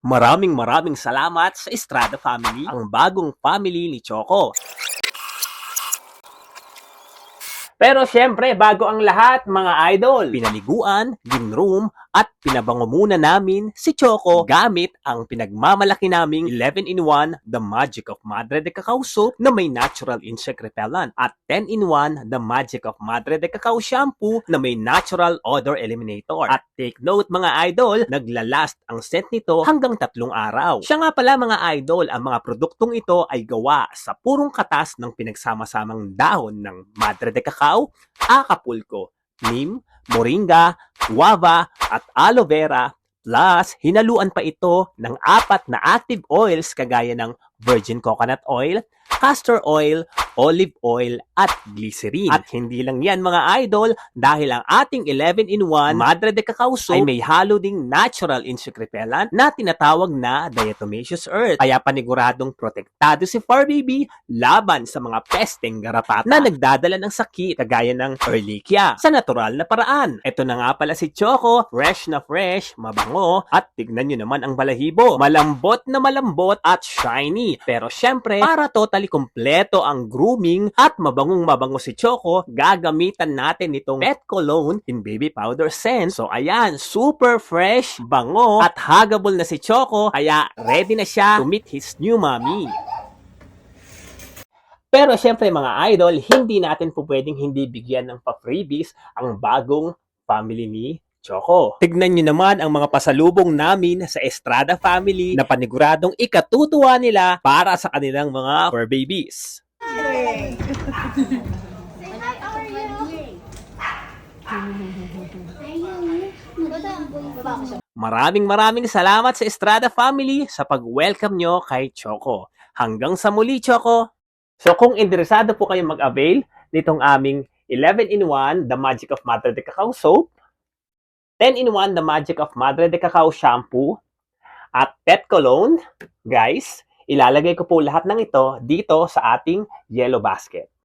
Maraming salamat sa Estrada Family, ang bagong family ni Choco. Pero syempre, bago ang lahat, mga idol, pinaliguan, ginroom, at pinabango muna namin si Choco gamit ang pinagmamalaki naming 11-in-1 The Magic of Madre de Cacao Soap na may natural insect repellent at 10-in-1 The Magic of Madre de Cacao Shampoo na may natural odor eliminator. At take note mga idol, naglalast ang scent nito hanggang 3 araw. Siya nga pala mga idol, ang mga produktong ito ay gawa sa purong katas ng pinagsama-samang dahon ng Madre de Cacao, Acapulco, neem, moringa, guava, at aloe vera, plus hinaluan pa ito ng 4 na active oils kagaya ng virgin coconut oil, castor oil, olive oil, at glycerin. At hindi lang yan mga idol, dahil ang ating 11-in-1 Madre de Cacao Soap ay may halo ding natural insect repellent na tinatawag na diatomaceous earth. Kaya paniguradong protektado si Fur Baby laban sa mga pesteng garapata na nagdadala ng sakit kagaya ng Ehrlichia sa natural na paraan. Ito na nga pala si Choco, fresh na fresh, mabango, at tignan nyo naman ang balahibo. Malambot na malambot at shiny. Pero syempre, para totally kompleto ang grooming at mabangong mabango si Choco, gagamitan natin itong pet cologne in baby powder scent. So ayan, super fresh, bango, at huggable na si Choco, kaya ready na siya to meet his new mommy. Pero syempre mga idol, hindi natin po pwedeng hindi bigyan ng pa-freebies ang bagong family ni Choco. Tignan nyo naman ang mga pasalubong namin sa Estrada Family na paniguradong ikatutuwa nila para sa kanilang mga fur babies. Maraming salamat sa Estrada Family sa pag-welcome nyo kay Choco. Hanggang sa muli, Choco! So kung interesado po kayong mag-avail nitong aming 11-in-1 The Magic of Madre de Cacao Soap, 10-in-1 The Magic of Madre de Cacao Shampoo, at Pet Cologne, guys, ilalagay ko po lahat ng ito dito sa ating yellow basket.